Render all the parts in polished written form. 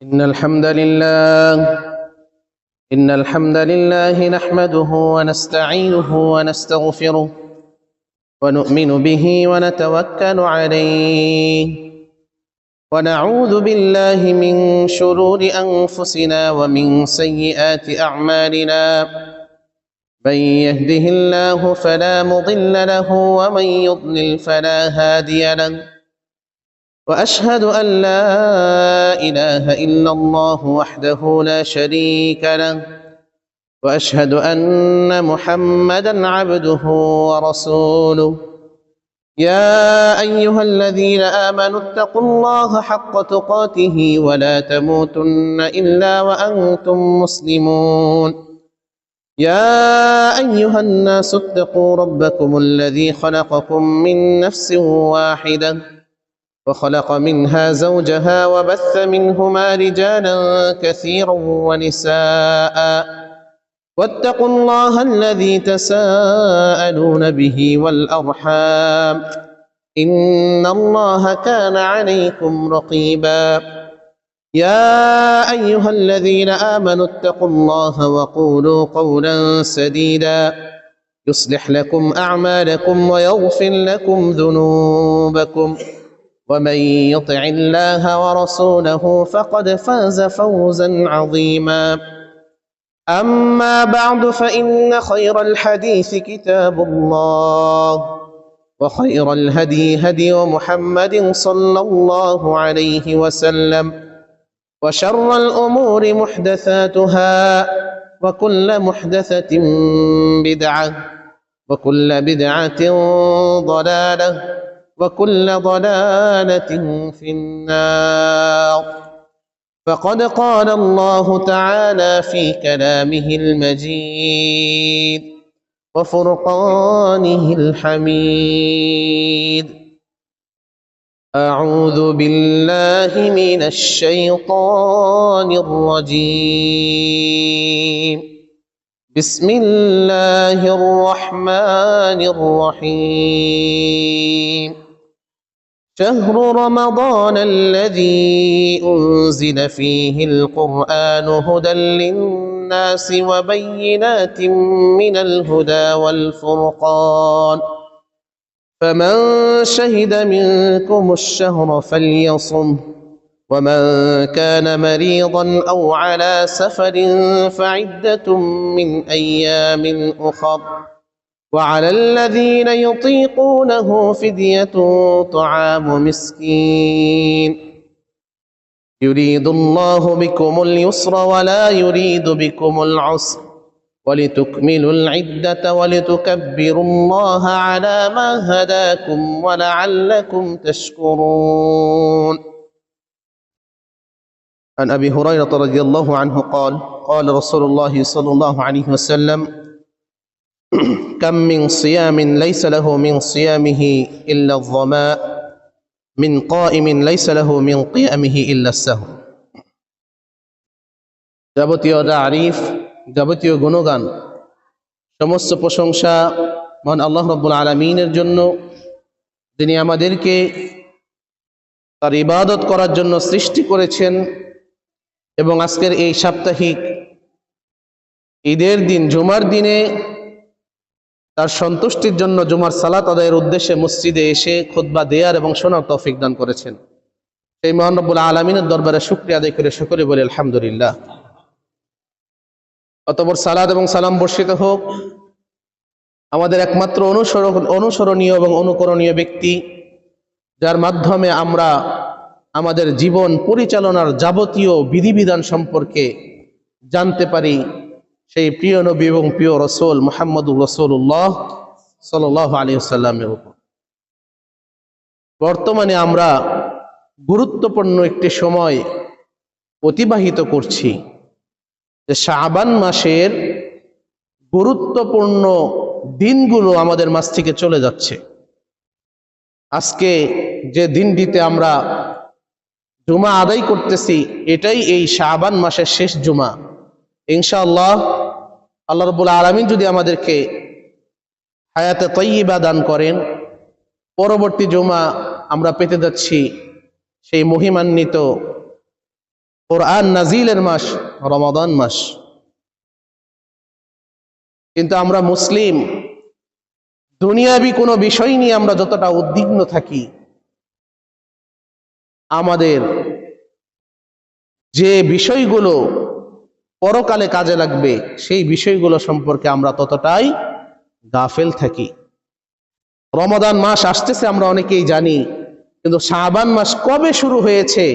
إن الحمد لله نحمده ونستعينه ونستغفره ونؤمن به ونتوكل عليه ونعوذ بالله من شرور أنفسنا ومن سيئات أعمالنا من يهده الله فلا مضل له ومن يضلل فلا هادي له وأشهد أن لا إله إلا الله وحده لا شريك له وأشهد أن محمدًا عبده ورسوله يا أيها الذين آمنوا اتقوا الله حق تقاته ولا تموتن إلا وأنتم مسلمون يا أيها الناس اتقوا ربكم الذي خلقكم من نفس واحدة وخلق منها زوجها وبث منهما رجالا كثيرا ونساء واتقوا الله الذي تساءلون به والأرحام إن الله كان عليكم رقيبا يا أيها الذين آمنوا اتقوا الله وقولوا قولا سديدا يصلح لكم أعمالكم ويغفر لكم ذنوبكم ومن يطع الله ورسوله فقد فاز فوزا عظيما أما بعد فإن خير الحديث كتاب الله وخير الهدي هدي محمد صلى الله عليه وسلم وشر الأمور محدثاتها وكل محدثة بدعة وكل بدعة ضلالة وكل ضلالة في النار فقد قال الله تعالى في كلامه المجيد وفرقانه الحميد أعوذ بالله من الشيطان الرجيم بسم الله الرحمن الرحيم شهر رمضان الذي أنزل فيه القرآن هدى للناس وبينات من الهدى والفرقان فمن شهد منكم الشهر فليصم ومن كان مريضا أو على سفر فعدة من أيام أخر وعلى الذين يطيقونه فدية طعام مسكين يريد الله بكم اليسر ولا يريد بكم العسر ولتكملوا العدة ولتكبروا الله على ما هداكم ولعلكم تشكرون عن أبي هريرة رضي الله عنه قال قال رسول الله صلى الله عليه وسلم كم من صيام ليس له من صيامه إلا الظماء من قائم ليس له من قيامه إلا السهو যাবতীয় তারিফ যাবতীয় গুণগান সমস্ত প্রশংসা মহান আল্লাহ রাব্বুল আলামিনের জন্য যিনি আমাদেরকে তার ইবাদত করার জন্য সৃষ্টি করেছেন এবং আজকের এই সাপ্তাহিক ঈদের দিন জুমার দিনে তার সন্তুষ্টির জন্য জুমার সালাত আদায়ের উদ্দেশ্যে মসজিদে এসে খুতবা দেয়ার এবং শোনার তৌফিক দান করেছেন সেই মহান রব্বুল আলামিনের দরবারে শুকরিয়া আদায় করে সকলে বলি আলহামদুলিল্লাহ। অতঃপর সালাত এবং সালাম বর্ষিত হোক আমাদের একমাত্র অনুসরণীয় এবং অনুকরণীয় ব্যক্তি, যার মাধ্যমে আমরা আমাদের জীবন পরিচালনার যাবতীয় বিধিবিধান সম্পর্কে জানতে পারি, সেই প্রিয় নবী এবং প্রিয় রাসূল মুহাম্মদুর রাসূলুল্লাহ সাল্লাল্লাহু আলাইহি ওয়াসাল্লামের উপর। বর্তমানে আমরা গুরুত্বপূর্ণ একটি সময় অতিবাহিত করছি, যে শাবান মাসের গুরুত্বপূর্ণ দিনগুলো আমাদের মাঝ থেকে চলে যাচ্ছে। আজকে যে দিনটিতে আমরা জুমা আদায় করতেছি এটাই এই শাবান মাসের শেষ জুমা। ইনশাআল্লাহ আল্লাহ রাব্বুল আলামিন যদি আমাদেরকে হায়াতে তাইয়্যিবা দান করেন, পরবর্তী জুমা আমরা পেতে যাচ্ছি সেই মহিমান্বিত কোরআন নাজিলের মাস রমাদান মাস। কিন্তু আমরা মুসলিম, দুনিয়াবি কোনো বিষয় নিয়ে আমরা যতটা উদ্বিগ্ন থাকি, আমাদের যে বিষয়গুলো পরকালে কাজে লাগবে সেই বিষয়গুলো সম্পর্কে আমরা ততটাই গাফেল থাকি। রমাদান মাস আসতেছে আমরা অনেকেই জানি, কিন্তু শাবান মাস কবে শুরু হয়েছে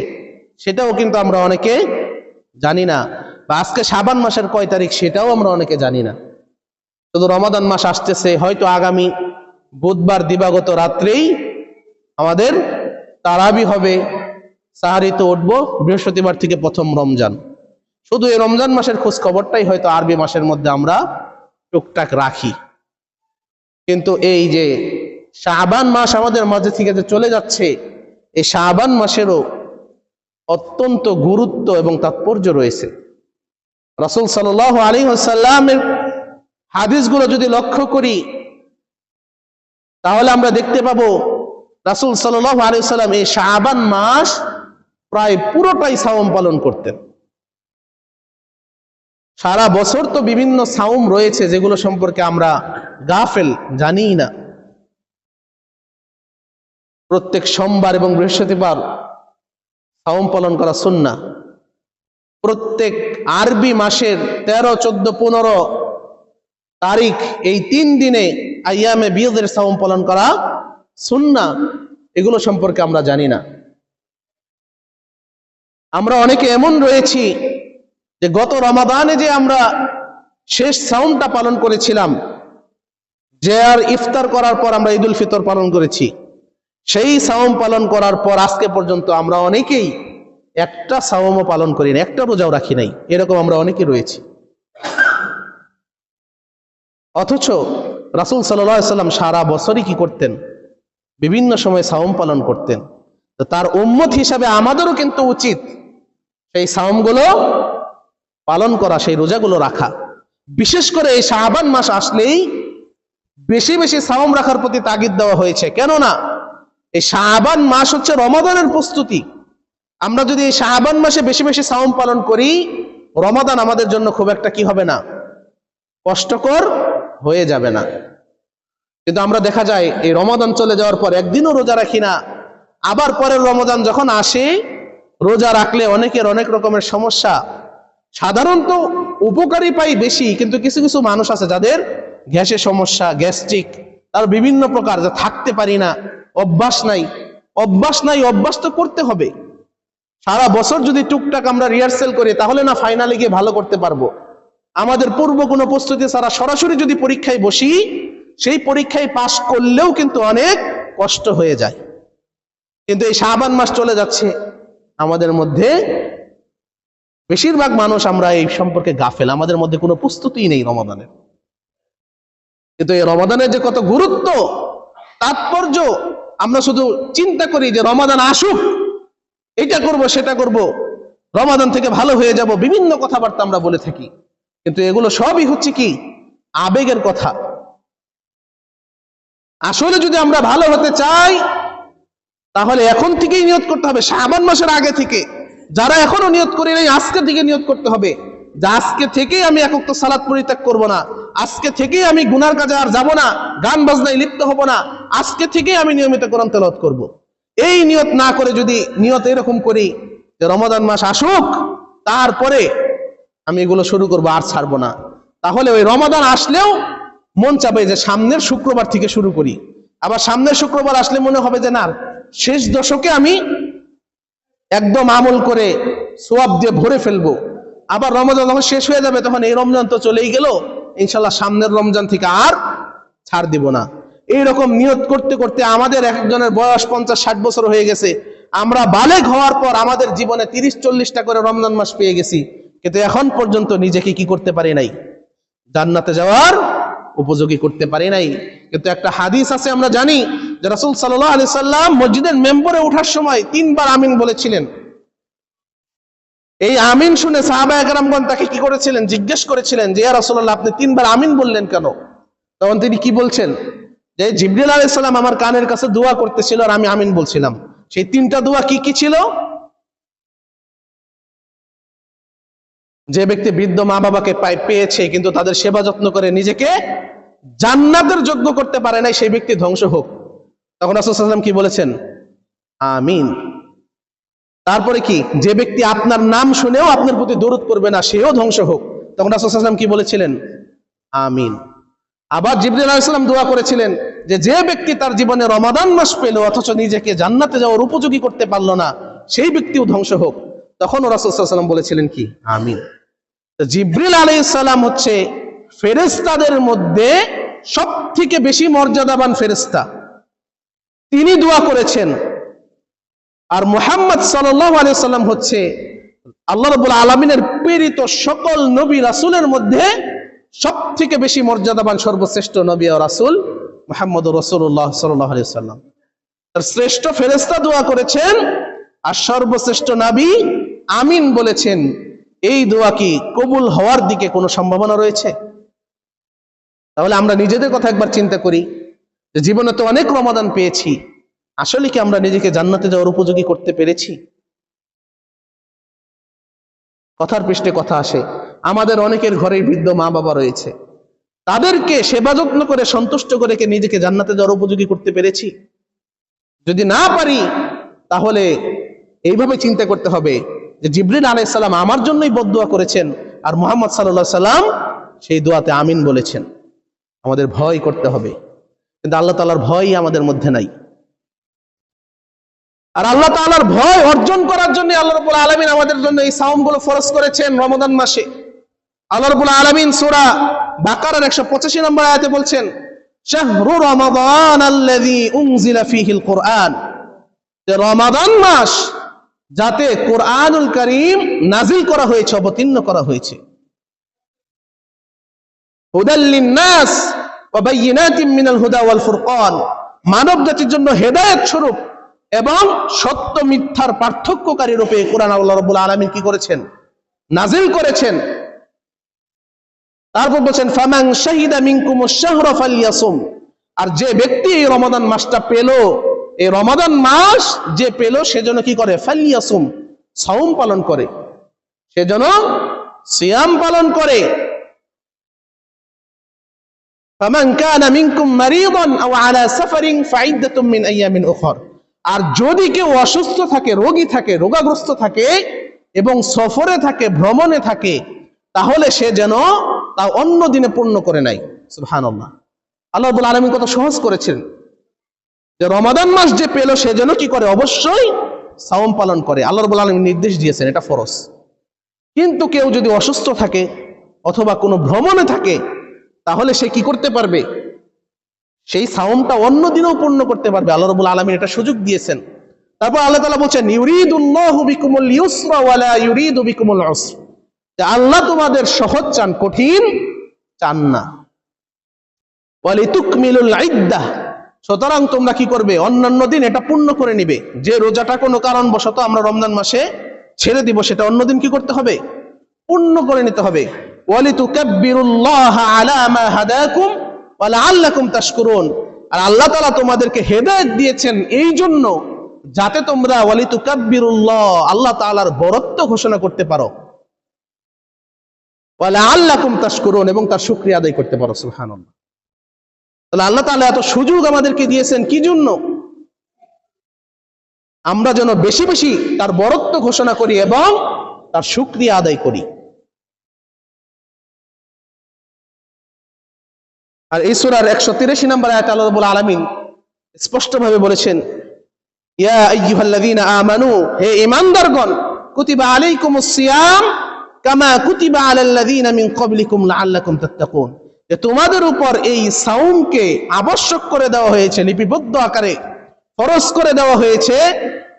সেটাও কিন্তু আমরা অনেকে জানি না, বা আজকে শাবান মাসের কয় তারিখ সেটাও আমরা অনেকে জানি না। শুধু রমাদান মাস আসতেছে, হয়তো আগামী বুধবার দিবাগত রাত্রেই আমাদের তারাবি হবে, সাহারিতে উঠবো, বৃহস্পতিবার থেকে প্রথম রমজান। শুধু এই রমজান মাসের খোঁজ খবরটাই হয়তো আরবি মাসের মধ্যে আমরা টুকটাক রাখি। কিন্তু এই যে শাবান মাস আমাদের মাঝে থেকে যে চলে যাচ্ছে, এই শাবান মাসেরও অত্যন্ত গুরুত্ব এবং তাৎপর্য রয়েছে। রাসূল সাল্লাল্লাহু আলাইহি ওয়াসাল্লামের হাদিসগুলো যদি লক্ষ্য করি তাহলে আমরা দেখতে পাবো রাসূল সাল্লাল্লাহু আলাইহি ওয়াসাল্লাম এই শাবান মাস প্রায় পুরোটাই সাওম পালন করতেন। সারা বছর তো বিভিন্ন সাওম রয়েছে যেগুলো সম্পর্কে আমরা গাফেল, জানি না। প্রত্যেক সোমবার এবং বৃহস্পতিবার সাওম পালন করা সুন্নাহ। প্রত্যেক আরবি মাসের 13, 14, 15 তারিখ এই 3 দিনে আইয়ামে বিয়দের সাওম পালন করা সুন্নাহ। এগুলো সম্পর্কে আমরা জানি না। আমরা অনেকে এমন রয়েছি যে গত রমাদানে যে আমরা শেষ সাওমটা পালন করেছিলাম, যে আর ইফতার করার পর আমরা ঈদুল ফিতর পালন করেছি, সেই সাওম পালন করার পর আজকে পর্যন্ত আমরা অনেকেই একটা সাওমও পালন করি না, একটা রোজাও রাখি নাই। এরকম আমরা অনেকেই রয়েছি। অথচ রাসূল সাল্লাল্লাহু আলাইহি ওয়াসাল্লাম সারা বছরই কি করতেন? বিভিন্ন সময় সাওম পালন করতেন। তো তার উম্মত হিসাবে আমাদেরও কিন্তু উচিত সেই সাওমগুলো পালন করা, সেই রোজাগুলো রাখা। বিশেষ করে এই শাবান মাস আসলেই বেশি বেশি সাওম রাখার প্রতি তাগিদ দেওয়া হয়েছে। কেননা এই শাবান মাস হচ্ছে রমাদানের প্রস্তুতি। আমরা যদি এই শাবান মাসে বেশি বেশি সাওম পালন করি, রমাদান আমাদের জন্য খুব একটা কি হবে না, কষ্টকর হয়ে যাবে না। কিন্তু আমরা দেখা যায় এই রমাদান চলে যাওয়ার পর একদিনও রোজা রাখি না। আবার পরের রমাদান যখন আসে, রোজা রাখলে অনেকের অনেক রকমের সমস্যা। সাধারণত উপকারী পাই বেশি, কিন্তু কিছু কিছু মানুষ আছে যাদের গ্যাসের সমস্যা, গ্যাস্ট্রিক, তার বিভিন্ন প্রকার, যা থাকতে পারি না, অভ্যাস নাই। অভ্যাস তো করতে হবে। সারা বছর যদি টুকটাক আমরা রিহার্সেল করি তাহলে না ফাইনালে গিয়ে ভালো করতে পারবো। আমাদের পূর্ব কোনো প্রস্তুতি ছাড়া সরাসরি যদি পরীক্ষায় বসি, সেই পরীক্ষায় পাশ করলেও কিন্তু অনেক কষ্ট হয়ে যায়। কিন্তু এই শাবান মাস চলে যাচ্ছে, আমাদের মধ্যে বেশিরভাগ মানুষ আমরা এই সম্পর্কে গাফেল, আমাদের মধ্যে কোনো প্রস্তুতিই নেই রমাদানের। কিন্তু এই রমাদানের যে কত গুরুত্ব, তাৎপর্য, আমরা শুধু চিন্তা করি যে রমাদান আসুক, এটা করব সেটা করব, রমাদান থেকে ভালো হয়ে যাব, বিভিন্ন কথাবার্তা আমরা বলে থাকি। কিন্তু এগুলো সবই হচ্ছে কি আবেগের কথা। আসলে যদি আমরা ভালো হতে চাই তাহলে এখন থেকেই নিয়ত করতে হবে, শাবান মাসের আগে থেকে। যারা এখনো নিয়ত করি নাই, আজকে থেকে নিয়ত করতে হবে যে আজকে থেকেই আমি এক ওয়াক্ত সালাত পরিত্যাগ করব না, আজকে থেকেই আমি গুনার কাজে আর যাব না, গান বাজনায় লিপ্ত হব না, আজকে থেকেই আমি নিয়মিত কোরআন তেলাওয়াত করব। এই নিয়ত না করে যদি নিয়ত এরকম করি যে রমাদান মাস আসুক তারপরে আমি এগুলো শুরু করবো, আর ছাড়বো না, তাহলে ওই রমাদান আসলেও মন চাবে যে সামনের শুক্রবার থেকে শুরু করি। আবার সামনের শুক্রবার আসলে মনে হবে যে না, শেষ দশকে আমি একদম আমল করে সোয়াব দিয়ে ভরে ফেলবো। আবার রমজান যখন শেষ হয়ে যাবে তখন এই রমজান তো চলেই গেল, ইনশাল্লাহ সামনের রমজান থেকে আর ছাড় দিব না। এইরকম নিয়ত করতে করতে আমাদের একজনের বয়স 50-60 বছর হয়ে গেছে। আমরা বালেগ হওয়ার পর আমাদের জীবনে 30-40টা করে রমজান মাস পেয়ে গেছি, কিন্তু এখন পর্যন্ত নিজেকে কি করতে পারি নাই, জান্নাতে যাওয়ার উপযোগী করতে পারি নাই। কিন্তু একটা হাদিস আছে, আমরা জানি যে রাসূল সাল্লাল্লাহু আলাইহি সাল্লাম মসজিদের মেম্বরে ওঠার সময় 3 বার আমিন বলেছিলেন। এই আমিন শুনে সাহাবায়ে কেরামগণ তাকে কি করেছিলেন, জিজ্ঞেস করেছিলেন যে ইয়া রাসূলুল্লাহ, আপনি 3 বার আমিন বললেন কেন? তখন তিনি কি বলছেন, যে জিবরিল আলাইহিস সালাম আমার কানের কাছে দোয়া করতেছিল আর আমি আমিন বলছিলাম। সেই 3টা দোয়া কি কি ছিল? যে ব্যক্তি বৃদ্ধ মা বাবাকে পেয়েছে কিন্তু তাদের সেবা যত্ন করে নিজেকে জান্নাতের যোগ্য করতে পারে নাই, সেই ব্যক্তি ধ্বংস হোক। তখন রাসূল সাল্লাল্লাহু আলাইহি ওয়াসাল্লাম কি বলেছেন? আমিন। তারপরে কি, যে ব্যক্তি আপনার নাম শুনেও আপনার প্রতি দরুদ করবে না, সেও ধ্বংস হোক। তখন রাসূল সাল্লাল্লাহু আলাইহি ওয়াসাল্লাম কি বলেছিলেন? আমিন। আবার জিবরিল আলাইহিস সালাম দোয়া করেছিলেন যে ব্যক্তি তার জীবনে রমাদান মাস পেল অথচ নিজেকে জান্নাতে যাওয়ার উপযোগী করতে পারলো না, সেই ব্যক্তিও ধ্বংস হোক। তখন রাসূল সাল্লাল্লাহু আলাইহি ওয়াসাল্লাম বলেছিলেন কি? আমিন। তো জিবরিল আলাইহিস সালাম হচ্ছে ফেরেশতাদের মধ্যে সবথেকে বেশি মর্যাদাবান ফেরেশতা, তিনি দোয়া করেছেন। আর মুহাম্মদ সাল্লাল্লাহু আলাইহি ওয়াসাল্লাম হচ্ছে আল্লাহ রাব্বুল আলামিনের প্রেরিত সকল নবী রাসূলের মধ্যে সবথেকে বেশি মর্যাদাবান সর্বশ্রেষ্ঠ নবী ও রাসূল মুহাম্মদুর রাসূলুল্লাহ সাল্লাল্লাহু আলাইহি ওয়াসাল্লাম। তার শ্রেষ্ঠ ফেরেশতা দোয়া করেছেন আর সর্বশ্রেষ্ঠ নবী আমিন বলেছেন। এই দোয়া কি কবুল হওয়ার দিকে কোনো সম্ভাবনা রয়েছে? তাহলে আমরা নিজেদের কথা একবার চিন্তা করি যে জীবনে তো অনেক রমাদান পেয়েছি, আসলে কি আমরা নিজেকে জান্নাতে যাওয়ার উপযোগী করতে পেরেছি? কথার পৃষ্ঠে কথা আসে, আমাদের অনেকের ঘরেই বৃদ্ধ মা বাবা রয়েছে, তাদেরকে সেবা যত্ন করে সন্তুষ্ট করে নিজেকে জান্নাতে যাওয়ার উপযোগী করতে পেরেছি? যদি না পারি তাহলে এইভাবে চিন্তা করতে হবে যে জিবরিল আলাইহিস সালাম আমার জন্যই বদদুয়া করেছেন আর মুহাম্মদ সাল্লাল্লাহু আলাইহি সাল্লাম সেই দোয়াতে আমিন বলেছেন। আমাদের ভয় করতে হবে, কিন্তু আল্লাহ তাআলার ভয় আমাদের মধ্যে নাই। আর আল্লাহ তাআলার ভয় অর্জন করার জন্য আল্লাহ রাব্বুল আলামিন আমাদের জন্য এই সাওমগুলো ফরজ করেছেন রমাদান মাসে। আল্লাহ রাব্বুল আলামিন সূরা বাকারার 185 নম্বর আয়াতে বলছেন, শাহরু রমাদান আল্লাযী উনজিলা ফীহিল কুরআন, যে রমাদান মাস যাতে কোরআনুল কারীম নাজিল করা হয়েছে, অবতীর্ণ করা হয়েছে। হুদাল লিন-নাস ওয়া বাইয়িনাতিন মিনাল হুদা ওয়াল ফুরকান, মানব জাতির জন্য হেদায়েত স্বরূপ এবং সত্য মিথ্যার পার্থক্যকারী রূপে কোরআন আল্লাহ রাব্বুল আলামিন কি করেছেন? নাজিল করেছেন। তারপর বলেন ফামান শাহিদা মিনকুমুশ শাহরা ফালইয়াসুম, আর যে ব্যক্তি এই রমাদান মাসটা পেল, এই রমাদান মাস যে পেল সেজন্য কি করে? ফালইয়াসুম, সাওম পালন করে, সেজন্য সিয়াম পালন করে। ফামান কানা মিনকুম মারিদান আও আলা সাফারিন ফাইদ্দাতুম মিন আইয়ামিন উখর, আর যদি কেউ অসুস্থ থাকে, রোগী থাকে, রোগাগ্রস্ত থাকে এবং সফরে থাকে, ভ্রমণে থাকে, তাহলে সে যেন তা অন্য দিনে পূর্ণ করে নেয়। সুবহানাল্লাহ, আল্লাহ রাব্বুল আলামিন কত সহজ করেছেন যে রমাদান মাস যে পেল সে যেন কি করে? অবশ্যই সাওম পালন করে। আল্লাহ রাব্বুল আলামিন নির্দেশ দিয়েছেন, এটা ফরজ। কিন্তু কেউ যদি অসুস্থ থাকে অথবা কোনো ভ্রমণে থাকে, তাহলে সে কি করতে পারবে? সেই সাওমটা অন্য দিনেও পূর্ণ করতে পারবে। আল্লাহ রাব্বুল আলামিন এটা সুযোগ দিয়েছেন। তারপর আল্লাহ তাআলা বলেন, ইউরিদুল্লাহু বিকুমুল ইউসরা ওয়া লা ইউরিদু বিকুমুল উসর, যে আল্লাহ তোমাদের সহজ চান, কঠিন চান না। ওয়ালিতুকমিলুল ইদ্দাহ, সুতরাং তোমরা কি করবে? অন্যান্য দিন এটা পূর্ণ করে নিবে। যে রোজাটা কোনো কারণবশত আমরা রমজান মাসে ছেড়ে দিব, সেটা অন্যদিন কি করতে হবে? পূর্ণ করে নিতে হবে। ওয়ালিতুকাব্বিরুল্লাহা আলা মা হাদাকুম ওয়া লাআল্লাকুম তাশকুরুন, আর আল্লাহ তাআলা তোমাদেরকে হেদায়েত দিয়েছেন এই জন্য যাতে তোমরা ওয়ালিতুকাব্বিরুল্লাহ, আল্লাহ তাআলার বরত্ব ঘোষণা করতে পারো, ওয়া লাআল্লাকুম তাশকুরুন, এবং তার শুকরিয়া আদায় করতে পারো। সুবহানাল্লাহ। তাহলে আল্লাহ তাআলা এত সুযোগ আমাদেরকে দিয়েছেন কি জন্য? আমরা যেন বেশি বেশি তার বরত্ব ঘোষণা করি এবং তার শুকরিয়া আদায় করি। আর এই সূরার 183 নম্বর আয়াতে আল্লাহ রাব্বুল আলামিন স্পষ্টভাবে বলেছেন, ইয়া আইয়ুহাল্লাযীনা আমানু, হে ঈমানদারগণ, কুতিবা আলাইকুমুস সিয়াম কামা কুতিবা আলাল্লাযীনা মিন ক্বাবলিকুম লাআল্লাকুম তাত্তাকুন, যে তোমাদের উপর এই সাওমকে আবশ্যক করে দেওয়া হয়েছে, লিপিবদ্ধ আকারে ফরজ করে দেওয়া হয়েছে,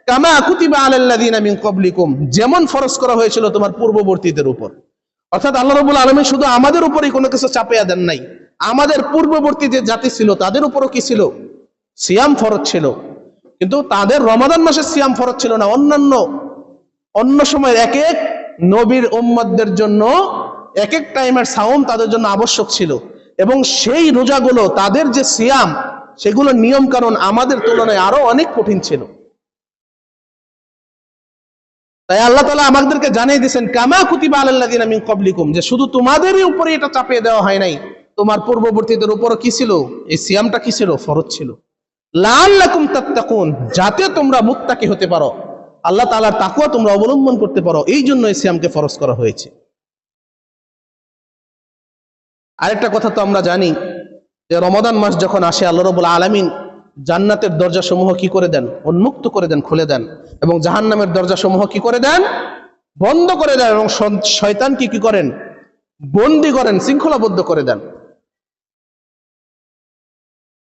কামা কুতিবা আলাল্লাযীনা মিন ক্বাবলিকুম, যেমন ফরজ করা হয়েছিল তোমার পূর্ববর্তীদের উপর। অর্থাৎ আল্লাহ রাব্বুল আলামিন শুধু আমাদের উপরই কোনো কিছু চাপিয়ে দেন নাই, আমাদের পূর্ববর্তী যে জাতি ছিল তাদের উপরও কি ছিল? সিয়াম ফরজ ছিল। কিন্তু তাদের রমাদান মাসের সিয়াম ফরজ ছিল না, অন্য সময় এক এক নবীর উম্মতদের জন্য এক এক টাইমের সাওম তাদের জন্য আবশ্যক ছিল, এবং সেই রোজাগুলো, তাদের যে সিয়াম, সেগুলো নিয়ম কারণ আমাদের তুলনায় আরো অনেক কঠিন ছিল। তাই আল্লাহ তাআলা আমাদেরকে জানিয়ে দিয়েছেন কামা কুতিবা আলাল্লাযিনা মিন ক্বাবলিকুম, যে শুধু তোমাদেরই উপরে এটা চাপিয়ে দেওয়া হয় নাই, তোমার পূর্ববর্তীদের উপরও কি ছিল, এই সিয়ামটা কি ছিল, ফরজ ছিল। লাআল্লাকুম তাত্তাকুন, যাতে তোমরা মুত্তাকি হতে পারো, আল্লাহ তাআলার তাকওয়া তোমরা অবলম্বন করতে পারো, এই জন্য এই সিয়ামকে ফরজ করা হয়েছে। আরেকটা কথা তো আমরা জানি যে রমাদান মাস যখন আসে আল্লাহ রাব্বুল আলামিন জান্নাতের দরজা সমূহ কি করে দেন, উন্মুক্ত করে দেন, খুলে দেন, এবং জাহান্নামের দরজা সমূহ কি করে দেন, বন্ধ করে দেন, এবং শয়তানকে কি করেন, বন্দী করেন, শৃঙ্খলাবদ্ধ করে দেন।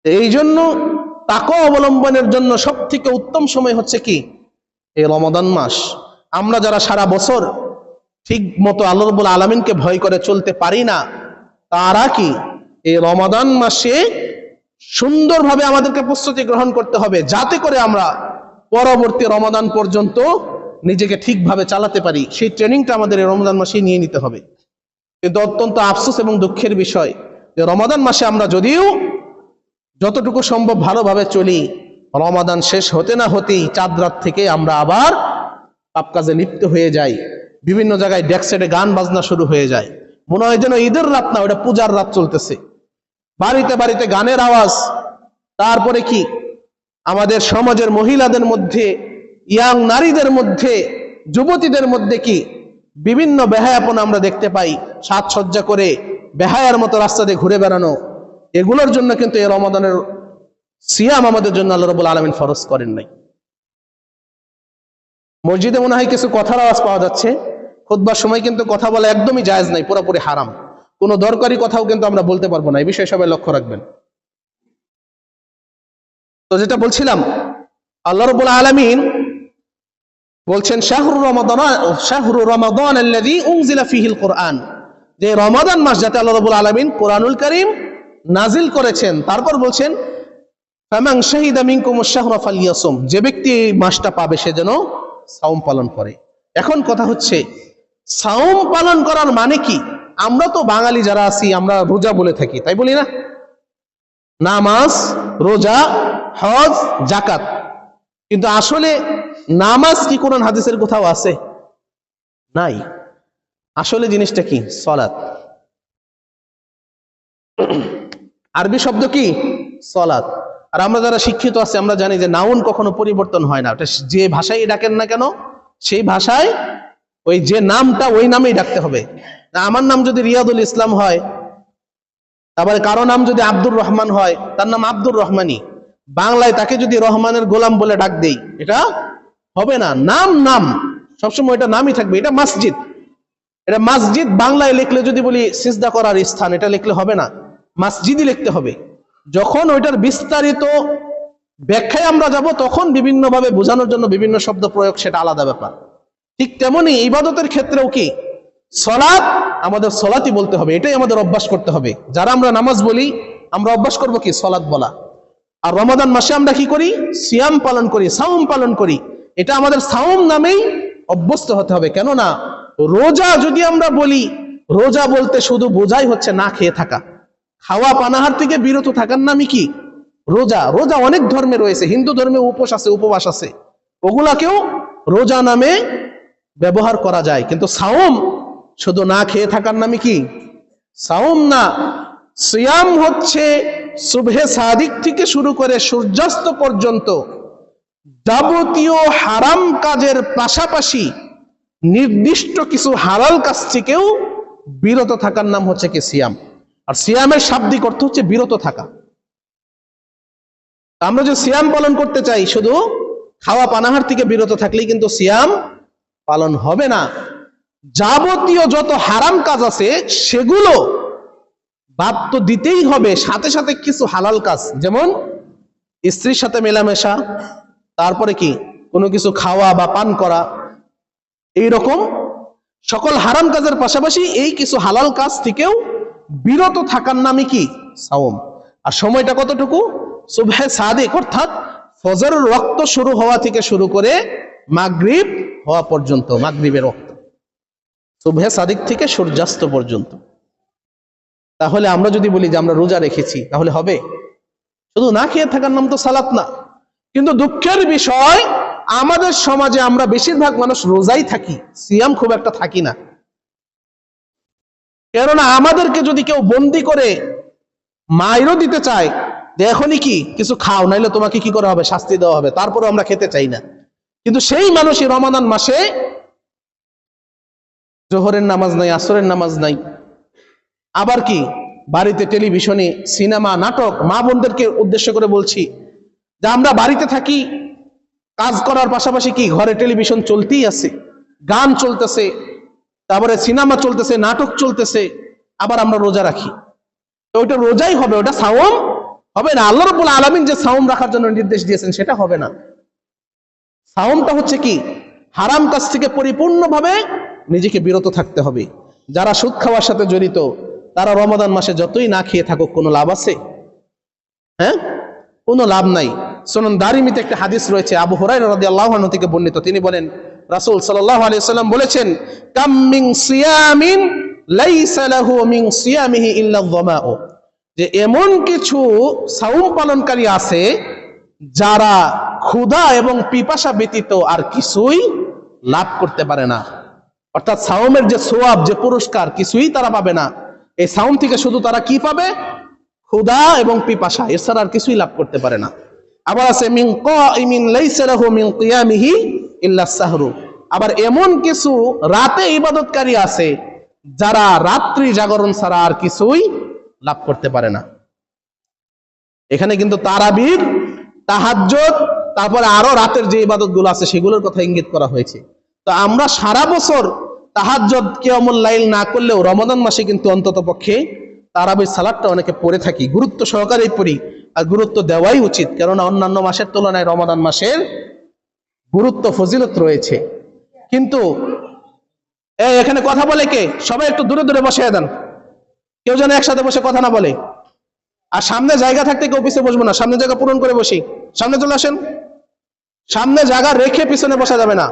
এই জন্য তাকওয়া অবলম্বনের জন্য সব থেকে উত্তম সময় হচ্ছে কি, এই রমাদান মাস। আমরা যারা সারা বছর ঠিক মতো আল্লাহ রাব্বুল আলামিনকে ভয় করে চলতে পারি না, তারা কি এই রমাদান মাসে সুন্দরভাবে আমাদেরকে প্রস্তুতি গ্রহণ করতে হবে, যাতে করে আমরা পরবর্তী রমাদান পর্যন্ত নিজেকে ঠিকভাবে চালাতে পারি। সেই ট্রেনিংটা আমাদের এই রমাদান মাসেই নিয়ে নিতে হবে। কিন্তু অত্যন্ত আফসোস এবং দুঃখের বিষয় যে রমাদান মাসে আমরা যদিও যতটুকু সম্ভব ভালোভাবে চলি, রমাদান শেষ হতে না হতেই চাঁদ রাত থেকে আমরা আবার পাপ কাজে লিপ্ত হয়ে যাই। বিভিন্ন জায়গায় ডেকসেটে গান বাজনা শুরু হয়ে যায়, মনে হয় যেন ঈদের রাত না, ওটা পূজার রাত চলতেছে। বাড়িতে বাড়িতে গানের আওয়াজ। তারপরে কি আমাদের সমাজের মহিলাদের মধ্যে, ইয়াং নারীদের মধ্যে, যুবতীদের মধ্যে কি বিভিন্ন বেহায়াপনা আমরা দেখতে পাই, সাজসজ্জা করে বেহায়ার মতো রাস্তা দিয়ে ঘুরে বেড়ানো। এগুলোর জন্য কিন্তু এই রমাদানের সিয়াম আমাদের জন্য আল্লাহ রাব্বুল আলামিন ফরজ করেন নাই। মসজিদে মনে হয় কিছু কথার আওয়াজ পাওয়া যাচ্ছে। খুতবার সময় কিন্তু কথা বলা একদমই জায়েজ নাই, পুরোপুরি হারাম। কোনো দরকারি কথাও কিন্তু আমরা বলতে পারবো না, এই বিষয়ে সবাই লক্ষ্য রাখবেন। তো যেটা বলছিলাম, আল্লাহ রাব্বুল আলামিন বলছেন শাহরু রমাদান আল্লাযী উনজিলা ফীহিল কুরআন, যে রমাদান মাস যাতে আল্লাহ রাব্বুল আলামিন কোরআনুল কারীম নাজিল করেছেন। তারপর বলছেন ফামান শাহিদা মিনকুমুশ শাহরা ফালইয়াসুম, যে ব্যক্তি এই মাসটা পাবে সে যেন সাওম পালন করে। এখন কথা হচ্ছে, সাওম পালন করার মানে কি? আমরা তো বাঙালি যারা আছি আমরা রোজা বলে থাকি, তাই বলি না? নামাজ, রোজা, হজ, যাকাত। কিন্তু আসলে নামাজ কি কোরআন হাদিসের কোথাও আছে? নাই। আসলে জিনিসটা কি? সালাত। আরবি শব্দ কি? সালাত। আর আমরা যারা শিক্ষিত আছি আমরা জানি যে নাউন কখনো পরিবর্তন হয় না, ওটা যে ভাষায় ডাকেন না কেন সেই ভাষায় ওই যে নামটা ওই নামেই ডাকতে হবে। আমার নাম যদি রিয়াদুল ইসলাম হয়, তারপরে কারো নাম যদি আব্দুর রহমান হয়, তার নাম আব্দুর রহমানই। বাংলায় তাকে যদি রহমানের গোলাম বলে ডাক দেই, এটা হবে না। নাম নাম সবসময় এটা নামই থাকবে। এটা মসজিদ, এটা মসজিদ বাংলায় লিখলে যদি বলি সিজদা করার স্থান, এটা লিখলে হবে না, মসজিদই লিখতে হবে। যখন ওইটার বিস্তারিত ব্যাখ্যায় আমরা যাব, তখন বিভিন্নভাবে বোঝানোর জন্য বিভিন্ন শব্দ প্রয়োগ, সেটা আলাদা ব্যাপার। ঠিক তেমনি ইবাদতের ক্ষেত্রেও কি সালাত, আমাদের সালাতই বলতে হবে, এটাই আমাদের অভ্যাস করতে হবে। যারা আমরা নামাজ বলি, আমরা অভ্যাস করব কি? সালাত বলা। আর রমাদান মাসে আমরা কি করি? সিয়াম পালন করি, সাওম পালন করি। এটা আমাদের সাওম নামেই অভ্যস্ত হতে হবে। কেননা রোজা যদি আমরা বলি, রোজা বলতে শুধু বোঝাই হচ্ছে না খেয়ে থাকা, খাওয়া পানাহার থেকে বিরত থাকার নামই কি? রোজা। রোজা অনেক ধর্মে রয়েছে, হিন্দু ধর্মে উপোস আছে, উপবাস আছে, ওগুলাকেও রোজা নামে ব্যবহার করা যায়। কিন্তু সাওম শুধু না খেয়ে থাকার নামই কি? সাওম না। সিয়াম হচ্ছে সুবহে সাদিক থেকে শুরু করে সূর্যাস্ত পর্যন্ত যাবতীয় হারাম কাজের পাশাপাশি নির্দিষ্ট কিছু হালাল কাজ থেকেও বিরত থাকার নাম হচ্ছে কি? সিয়াম। আর সিয়ামের শাব্দিক অর্থ হচ্ছে বিরত থাকা। আমরা যে সিয়াম পালন করতে চাই, শুধু খাওয়া পানাহার থেকে বিরত থাকলেই কিন্তু সিয়াম পালন হবে না। যাবতীয় যত হারাম কাজ আছে সেগুলো বাদ তো দিতেই হবে, সাথে সাথে কিছু হালাল কাজ, যেমন স্ত্রীর সাথে মেলামেশা, তারপরে কি কোনো কিছু খাওয়া বা পান করা, এইরকম সকল হারাম কাজের পাশাপাশি এই কিছু হালাল কাজ থেকেও বিরত থাকার নামই কি? সাওম। আর সময়টা কতটুকু? সুবহে সাদিক, অর্থাৎ ফজরের ওয়াক্ত শুরু হওয়া থেকে শুরু করে মাগরিব হওয়া পর্যন্ত, মাগরিবের ওয়াক্ত, সুবহে সাদিক থেকে সূর্যাস্ত পর্যন্ত। তাহলে আমরা যদি বলি যে আমরা রোজা রেখেছি, তাহলে হবে? শুধু না খেয়ে থাকার নাম তো সালাত না। কিন্তু দুঃখের বিষয়, আমাদের সমাজে আমরা বেশিরভাগ মানুষ রোজাই থাকি, সিয়াম খুব একটা থাকি না। কেননা আমাদেরকে যদি কেউ বন্দি করে মাইরও দিতে চায়, এখনই কি কিছু খাও, নাইলে তোমাকে কি করা হবে, শাস্তি দেওয়া হবে, তারপরে আমরা খেতে চাই না। কিন্তু সেই মানুষই রমাদান মাসে জোহরের নামাজ নাই, আসরের নামাজ নাই, আবার কি বাড়িতে টেলিভিশনে সিনেমা নাটক। মা বোনদেরকে উদ্দেশ্য করে বলছি যে আমরা বাড়িতে থাকি, কাজ করার পাশাপাশি কি ঘরে টেলিভিশন চলতেই আছে, গান চলতেছে, তারপরে সিনেমা চলতেছে, নাটক চলতেছে, আবার আমরা রোজা রাখি। তো ওইটা রোজাই হবে, ওটা সাওম হবে না। আল্লাহ রাব্বুল আলামিন যে সাওম রাখার জন্য নির্দেশ দিয়েছেন সেটা হবে না। সাওমটা হচ্ছে কি, হারাম কাজ থেকে পরিপূর্ণভাবে নিজেকে বিরত থাকতে হবে। যারা সুদ খাওয়ার সাথে জড়িত তারা রমাদান মাসে যতই না খেয়ে থাকুক কোনো লাভ আছে? হ্যাঁ, কোনো লাভ নাই। সুনান দারিমিতে একটা হাদিস রয়েছে, আবু হুরায়রা রাদিয়াল্লাহু আনহু থেকে বর্ণিত। তিনি বলেন, রাসূল সাল্লাল্লাহু আলাইহি ওয়াসাল্লাম বলেছেন, কাম মিন সিয়ামিন লাইসা লাহু মিন সিয়ামিহি ইল্লা যামাউ, যে এমন কিছু সাওম পালনকারী আছে যারা ক্ষুধা এবং পিপাসা ব্যতীত আর কিছুই লাভ করতে পারে না। অর্থাৎ সাওমের যে সোয়াব, যে পুরস্কার, কিছুই তারা পাবে না। এই সাওম থেকে শুধু তারা কি পাবে? ক্ষুধা এবং পিপাসা, এছাড়া আর কিছুই লাভ করতে পারে না। আবার আছে মিন কাইমিন লাইসা লাহু মিন কিয়ামিহি ইল্লা সাহরু, আবার এমন কিছু রাতে ইবাদতকারী আছে যারা রাত্রি জাগরণ ছাড়া আর কিছুই লাভ করতে পারে না। এখানে কিন্তু তারাবির, তাহাজ্জুদ, তারপরে আরো রাতের যে ইবাদতগুলো আছে সেগুলোর কথা ইঙ্গিত করা হয়েছে। তো আমরা সারা বছর তাহাজ্জুদ, কিয়ামুল লাইল না করলেও রমাদান মাসে কিন্তু অন্তত পক্ষে তারাবির সালাতটা অনেকে পড়ে থাকি, গুরুত্ব সহকারে পড়ি, আর গুরুত্ব দেওয়াই উচিত। কেননা অন্যান্য মাসের তুলনায় রমাদান মাসের গুরুত্ব, ফজিলত রয়েছে। কিন্তু এখানে কথা বলে কে? সবাই একটু দূরে দূরে বসে দেন, কেউ যেন একসাথে বসে কথা না বলে। আর সামনে জায়গা থাকতে কেউ পিছিয়ে বসবো না, সামনে জায়গা পূরণ করে বসি। সামনে চলে আসেন, সামনে জায়গা রেখে পিছনে বসা যাবে না।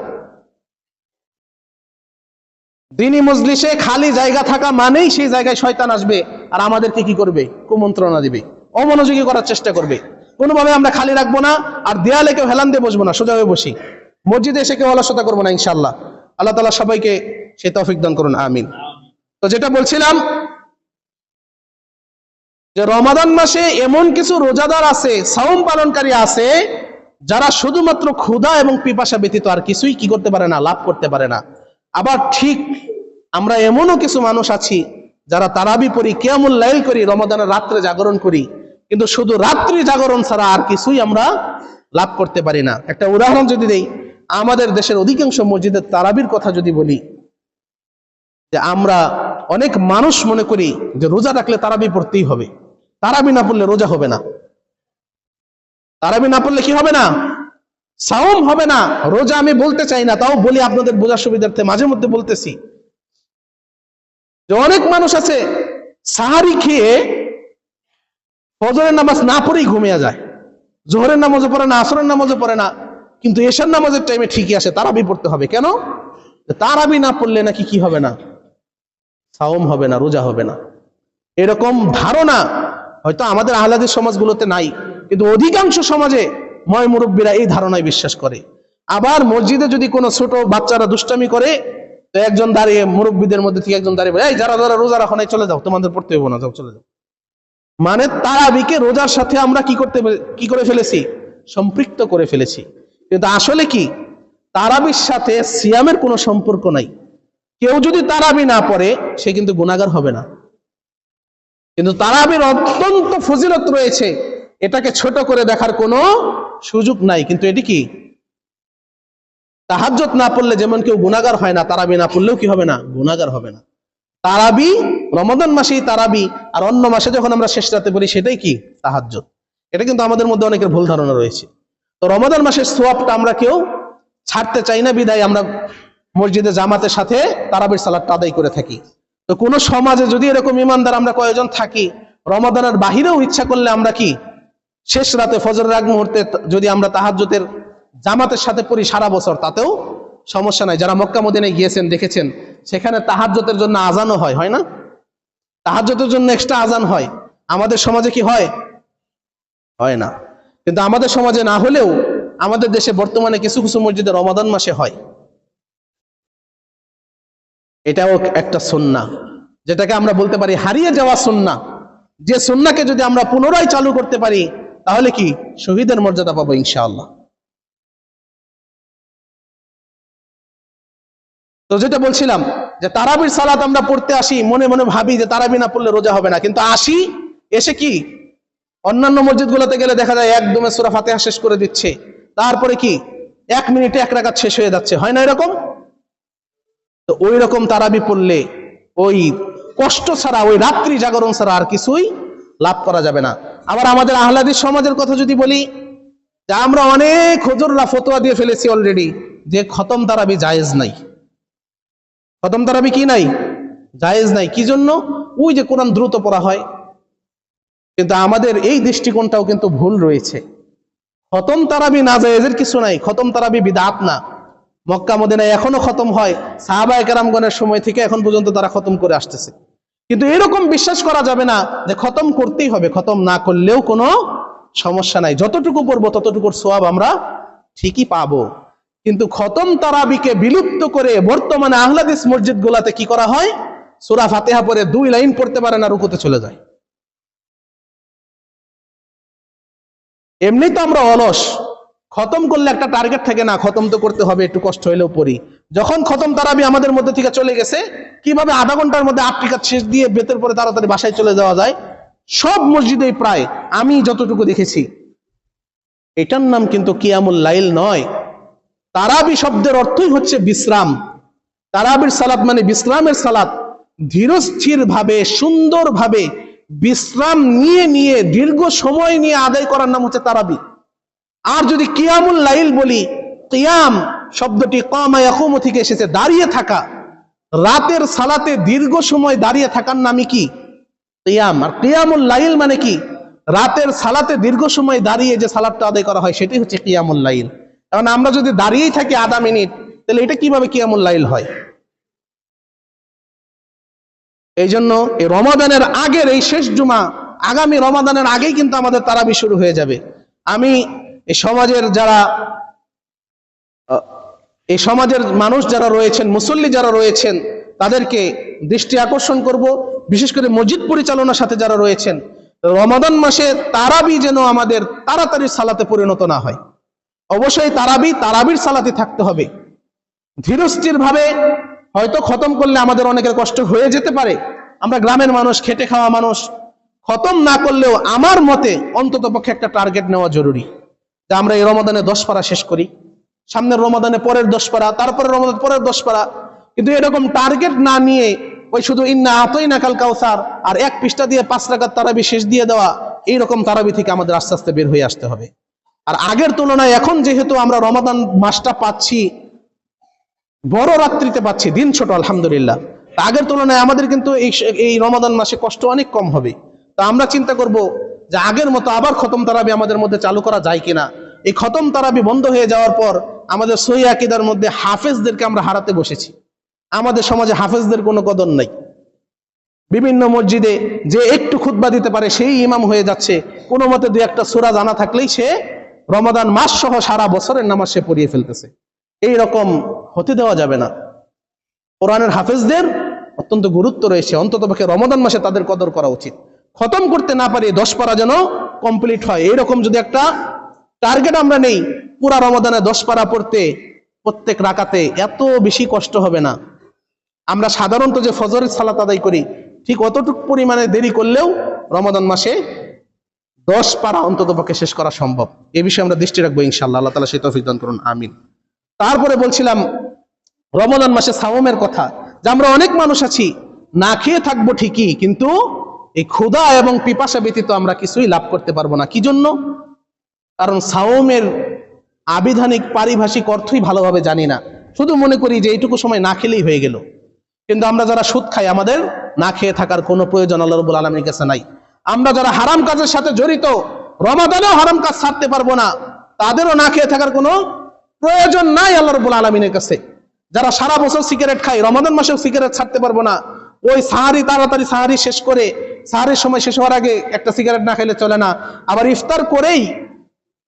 দ্বীনি মজলিসে খালি জায়গা থাকা মানেই সেই জায়গায় শয়তান আসবে আর আমাদেরকে কি করবে? কুমন্ত্রণা দিবে, অমনোযোগী করার চেষ্টা করবে। কোনোভাবে আমরা খালি রাখবো না, আর দেয়ালে কেউ হেলান দিয়ে বসবো না, সোজা হয়ে বসি। মসজিদে এসে কেউ অলসতা করবো না ইনশাআল্লাহ। আল্লাহ তাআলা সবাইকে সেই তৌফিক দান করুন, আমিন। তো যেটা বলছিলাম, যে রমাদান মাসে এমন কিছু রোজাদার আছে, সাওম পালনকারী আছে, যারা শুধুমাত্র ক্ষুধা এবং পিপাসা ব্যতীত আর কিছুই কি করতে পারে না, লাভ করতে পারে না। আবার ঠিক আমরা এমনও কিছু মানুষ আছি যারা তারাবি পড়ি, কিয়ামুল লাইল করি, রমাদানের রাত্রে জাগরণ করি, কিন্তু শুধু রাত্রি জাগরণ ছাড়া আর কিছুই আমরা লাভ করতে পারি না। একটা উদাহরণ যদি দেই, আমাদের দেশের অধিকাংশ মসজিদের তারাবির কথা যদি বলি, যে আমরা অনেক মানুষ মনে করি যে রোজা রাখলে তারাবি পড়তেই হবে, তারাবি না পড়লে রোজা হবে না, তারাবি না পড়লে কি হবে না? সাওম হবে না। রোজা আমি বলতে চাই না, তাও বলি আপনাদের বোঝার সুবিধার্থে, মাঝে মধ্যে বলতেছি যে অনেক মানুষ আছে সাহারি খেয়ে ফজরের নামাজ না পড়েই ঘুমিয়ে যায়, জোহরের নামাজও পড়ে না, আসরের নামাজও পড়ে না, কিন্তু এশার নামাজের টাইমে ঠিকই আসে, তারাবি পড়তে হবে। কেন? তারাবি না পড়লে নাকি কি হবে না? সাওম হবে না, রোজা হবে না। এরকম ধারণা হয়তো আমাদের আহলাদের সমাজগুলোতে নাই, কিন্তু অধিকাংশ সমাজে ময় মুরব্বীরা এই ধারণায় বিশ্বাস করে। আবার মসজিদে যদি কোনো ছোট বাচ্চারা দুষ্টামি করে, তো একজন দাঁড়িয়ে, মুরব্বীদের মধ্যে থেকে একজন দাঁড়িয়ে বলে, এই যারা যারা রোজা রাখো নাই চলে যাও, তোমাদের পড়তে হবে না, যাও চলে যাও। মানে তারাবিকে রোজার সাথে আমরা কি করে ফেলেছি? সম্পৃক্ত করে ফেলেছি। কিন্তু আসলে কি, তারাবির সাথে সিয়ামের কোনো সম্পর্ক নাই। কেউ যদি তারাবি না পড়ে সে কিন্তু গুনাহগার হবে না, কিন্তু তারাবির অত্যন্ত ফজিলত রয়েছে, এটাকে ছোট করে দেখার কোনো সুযোগ নাই। কিন্তু এটি কি, তাহাজ্জুদ না পড়লে যেমন কেউ গুনাহগার হয় না, তারাবি না পড়লেও কি হবে না? গুনাহগার হবে না। তারাবি রমাদান মাসেই তারাবি, আর অন্য মাসে যখন আমরা শেষ রাতে বলি সেটাই কি? তাহাজ্জুদ। এটা কিন্তু আমাদের মধ্যে অনেকের ভুল ধারণা রয়েছে। তো রমাদান মাসের সওয়াবটা আমরা কেউ ছাড়তে চাই না, বিদায় আমরা মসজিদে জামাতের সাথে তারাবির সালাতটা আদায় করে থাকি। তো কোন সমাজে যদি এরকম ইমানদার আমরা কয়েকজন থাকি, রমাদানের বাহিরেও ইচ্ছা করলে আমরা কি শেষ রাতে ফজরের আগ মুহূর্তে যদি আমরা তাহাজ্জুদের জামাতের সাথে পড়ি সারা বছর, তাতেও সমস্যা নাই। যারা মক্কা মদিনায় গিয়েছেন দেখেছেন, সেখানে তাহাজ্জুদের জন্য আজানও হয়, হয় না? তাহাজ্জুদের জন্য এক্সট্রা আজান হয়। আমাদের সমাজে কি হয়? হয় না। কিন্তু আমাদের সমাজে না হলেও আমাদের দেশে বর্তমানে কিছু কিছু মসজিদে রমাদান মাসে হয়। এটাও একটা সুন্নাহ, যেটাকে আমরা বলতে পারি হারিয়ে যাওয়া সুন্নাহ। যে সুন্নাহকে যদি আমরা পুনরায় চালু করতে পারি তাহলে কি শহীদের মর্যাদা পাবো ইনশাআল্লাহ। তো যেটা বলছিলাম যে তারাবির সালাত আমরা পড়তে আসি, মনে মনে ভাবি যে তারাবি না পড়লে রোজা হবে না, কিন্তু আসি, এসে কি অন্যান্য মসজিদগুলোতে গেলে দেখা যায় একদমে সূরা ফাতিহা শেষ করে দিচ্ছে, তারপরে কি 1 মিনিটে 1 রাকাত শেষ হয়ে যাচ্ছে, হয় না এরকম? তো ওই রকম তারাবি পড়লে ওই কষ্ট ছাড়া, ওই রাত্রি জাগরণ ছাড়া আর কিছুই লাভ করা যাবে না। আবার আমাদের আহলাদিস সমাজের কথা যদি বলি, যে আমরা অনেক হুজুররা ফতোয়া দিয়ে ফেলেছি অলরেডি যে খতম তারাবি জায়েজ নাই। খতম তারাবি কি নাই? জায়েজ নাই। কি জন্য? ওই যে কোরআন দ্রুত পড়া হয়। কিন্তু আমাদের এই দৃষ্টিকোণটাও কিন্তু ভুল রয়েছে। খতম তারাবি না জায়েজের কিছু নাই, খতম তারাবি বিদআত না। মক্কা মদিনায় এখনো খতম হয়, সাহাবায়ে কেরামগণের সময় থেকে এখন পর্যন্ত তারা খতম করে আসতেছে। কিন্তু এরকম বিশ্বাস করা যাবে না যে খতম করতেই হবে, খতম না করলেও কোনো সমস্যা নাই, যতটুকু পড়বো ততটুকুর সওয়াব আমরা ঠিকই পাবো। কিন্তু খতম তারাবিকে বিলুপ্ত করে বর্তমানে আহলাদিস মসজিদগুলোতে কি করা হয়, সূরা ফাতিহা পড়ে 2 লাইন পড়তে পারে না, রুকুতে চলে যায়। এমনি তো আমরা অলস, খতম করলে একটা টার্গেট থাকে না, খতম তো করতে হবে, একটু কষ্ট হইলেও পড়ি। যখন খতম তারাবি আমাদের মধ্যে থেকে চলে গেছে, কিভাবে আধা ঘন্টার মধ্যে 8 রাকাত শেষ দিয়ে বেতের পরে তাড়াতাড়ি বাসায় চলে যাওয়া যায়, সব মসজিদেই প্রায় আমি যতটুকু দেখেছি। এটার নাম কিন্তু কিয়ামুল লাইল নয়। তারাবি শব্দের অর্থই হচ্ছে বিশ্রাম। তারাবির সালাত মানে বিশ্রামের সালাত। ধীরস্থির ভাবে, সুন্দর ভাবে বিশ্রাম নিয়ে নিয়ে দীর্ঘ সময় নিয়ে আদায় করার নাম হচ্ছে তারাবি। আর যদি কিয়ামুল লাইল বলি, কিয়াম শব্দটি কামা ইয়াকুমু থেকে এসেছে, দাঁড়িয়ে থাকা। রাতের সালাতে দীর্ঘ সময় দাঁড়িয়ে থাকার নামই কি? কিয়াম। আর কিয়ামুল লাইল মানে কি? রাতের সালাতে দীর্ঘ সময় দাঁড়িয়ে যে সালাতটা আদায় করা হয় সেটাই হচ্ছে কিয়ামুল লাইল। কারণ আমরা যদি দাঁড়িয়েই থাকি আধা মিনিট, তাহলে এটা কিভাবে কিয়ামুল লাইল হয়? এই জন্য এই রমাদানের আগের এই শেষ জুমা, আগামী রমাদানের আগেই কিন্তু আমাদের তারাবি শুরু হয়ে যাবে। আমি এই সমাজের মানুষ যারা রয়েছেন, মুসল্লি যারা রয়েছেন, তাদেরকে দৃষ্টি আকর্ষণ করব, বিশেষ করে মসজিদ পরিচালনার সাথে যারা রয়েছেন, রমাদান মাসে তারাবি যেন আমাদের তাড়াতাড়ি সালাতে পরিণত না হয়। অবশ্যই তারাবির সালাতে থাকতে হবে। ধীরস্থির ভাবে, হয়তো খতম করলে আমাদের অনেকের কষ্ট হয়ে যেতে পারে, আমরা গ্রামের মানুষ, খেটে খাওয়া মানুষ, খতম না করলেও আমার মতে অন্তত পক্ষে একটা টার্গেট নেওয়া জরুরি, যে আমরা এই রমাদানে 10 পারা শেষ করি, সামনের রমাদানে পরের 10 পারা, তারপরে রমাদান পরের 10 পারা। কিন্তু এরকম টার্গেট না নিয়ে ওই শুধু ইন্না আতাইনাকাল কাউসার আর 1 পৃষ্ঠা দিয়ে 5 রাকাত তারাবি শেষ দিয়ে দেওয়া, এইরকম তারাবি থেকে আমাদের আস্তে আস্তে বের হয়ে আসতে হবে। আর আগের তুলনায় এখন যেহেতু আমরা রমাদান মাসটা পাচ্ছি বড় রাত্রিতে পাচ্ছি, দিন ছোট আলহামদুলিল্লাহ, আগের তুলনায় আমাদের কিন্তু এই রমাদান মাসে কষ্ট অনেক কম হবে। তা আমরা চিন্তা করব যে আগের মতো আবার খতম তারাবি আমাদের মধ্যে চালু করা যায় কিনা। এই খতম তারাবি বন্ধ হয়ে যাওয়ার পর আমাদের সহিহ আকীদার মধ্যে হাফেজদেরকে আমরা হারাতে বসেছি। আমাদের সমাজে হাফেজদের কোনো কদর নাই। বিভিন্ন মসজিদে যে একটু খুতবা দিতে পারে সেই ইমাম হয়ে যাচ্ছে, কোনো মতে 2-1টা সূরা জানা থাকলেই সে রমাদান মাস সহ সারা বছরের নামাজ সে পড়িয়ে ফেলতেছে। এই রকম হতে দেওয়া যাবে না। কোরআনের হাফেজদের অত্যন্ত গুরুত্ব রয়েছে, অন্ততপক্ষে রমাদান মাসে তাদের কদর করা উচিত। খতম করতে না পারি 10 পারা যেন কমপ্লিট হয়, এইরকম যদি একটা টার্গেট আমরা নেই, পুরা রমাদানে 10 পারা পড়তে প্রত্যেক রাকাতে এত বেশি কষ্ট হবে না। আমরা সাধারণত যে ফজরের সালাত আদায় করি, ঠিক অতটুকু পরিমাণে দেরি করলেও রমাদান মাসে 10 পারা অন্ততপক্ষে শেষ করা সম্ভব। এ বিষয়ে আমরা দৃষ্টি রাখবো ইনশাআল্লাহ। আল্লাহ তাআলা সেই তৌফিক দান করুন, আমিন। তারপরে বলছিলাম রমাদান মাসে সাওমের কথা, যে আমরা অনেক মানুষ আছি না খেয়ে থাকবো ঠিকই, কিন্তু এই ক্ষুধা এবং পিপাসা ব্যতীত আমরা কিছুই লাভ করতে পারবো না। কি জন্য? কারণ সাওমের আবিধানিক পারিভাষিক অর্থই ভালোভাবে জানি না, শুধু মনে করি যে এইটুকু সময় না খেলেই হয়ে গেল। কিন্তু আমরা যারা সুদ খাই, আমাদের না খেয়ে থাকার কোনো প্রয়োজন আল্লাহ রাব্বুল আলামিনের কাছে নাই। আমরা যারা হারাম কাজের সাথে জড়িত, রমাদানেও হারাম কাজ ছাড়তে পারবো না, তাদেরও না খেয়ে থাকার কোনো প্রয়োজন নাই আল্লাহ রাব্বুল আলামিনের কাছে। যারা সারা বছর সিগারেট খায়, রমাদান মাসেও সিগারেট ছাড়তে পারবো না, ওই সাহারি তাড়াতাড়ি সাহারি শেষ করে, সাহারির সময় শেষ হওয়ার আগে একটা সিগারেট না খেলে চলে না, আবার ইফতার করেই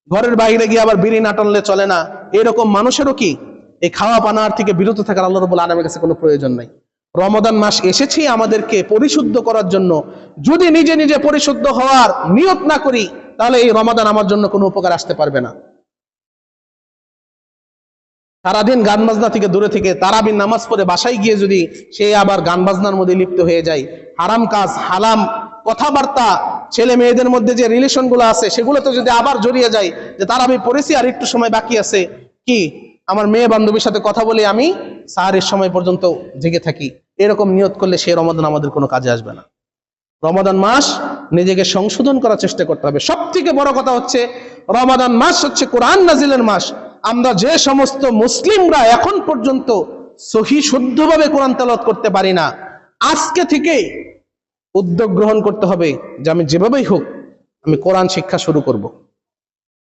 ঘরের বাইরে গিয়ে আবার বিড়ি না টানলে চলে না, এরকম মানুষেরও কি এই খাওয়া পানার থেকে বিরত থাকার আল্লাহ রাব্বুল আলামিনের কাছে কোনো প্রয়োজন নাই। রমাদান মাস এসেছে আমাদেরকে পরিশুদ্ধ করার জন্য। যদি নিজে নিজে পরিশুদ্ধ হওয়ার নিয়ত না করি, তাহলে এই রমাদান আমার জন্য কোনো উপকার আসতে পারবে না। সারাদিন গান বাজনা থেকে দূরে থেকে তারাবির নামাজ পড়ে বাসায় গিয়ে যদি সে আবার গান বাজনার মধ্যে লিপ্ত হয়ে যায়, হারাম কাজ, হারাম কথাবার্তা, ছেলে মেয়েদের মধ্যে যে রিলেশন গুলো আছে সেগুলোতে যদি আবার জড়িয়ে যায়, যে তারাবি পড়েছি আর একটু সময় বাকি আছে, কি আমার মেয়ে বান্ধবীর সাথে কথা বলে আমি সাহারের সময় পর্যন্ত জেগে থাকি, এরকম নিয়ত করলে সে রমাদান আমাদের কোনো কাজে আসবে না। রমাদান মাস নিজেকে সংশোধন করার চেষ্টা করতে হবে। সব থেকে বড় কথা হচ্ছে রমাদান মাস হচ্ছে কোরআন নাজিলের মাস। আমরা যে সমস্ত মুসলিমরা এখন পর্যন্ত সহি শুদ্ধভাবে কোরআন তেলাওয়াত করতে পারি না, আজকে থেকে উদ্যোগ গ্রহণ করতে হবে যে আমি যেভাবেই হোক আমি কোরআন শিক্ষা শুরু করব।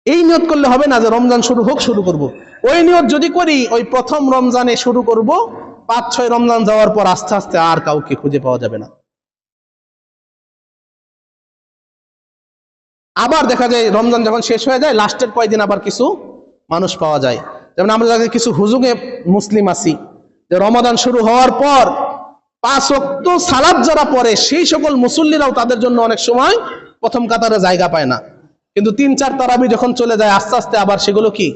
এই নিয়ত করলে হবে না যে রমজান শুরু হোক শুরু করব। ওই নিয়ত যদি করি ওই প্রথম রমজানে শুরু করব, 5-6 রমজান যাওয়ার পর আস্তে আস্তে আর কাউকে খুঁজে পাওয়া যাবে না। আবার দেখা যায় রমজান যখন শেষ হয়ে যায় লাস্টের কয়েকদিন আবার কিছু মানুষ পাওয়া যায়। যেমন আমরা কিছু হুজুগে মুসলিম আছি যে রমাদান শুরু হওয়ার পর 5 ওয়াক্ত সালাত যারা পড়ে সেই সকল মুসল্লিরাও তাদের জন্য অনেক সময় প্রথম কাতারে জায়গা পায় না। কিন্তু 3-4 তারাবি যখন চলে যায় আস্তে আস্তে আবার সেগুলো কি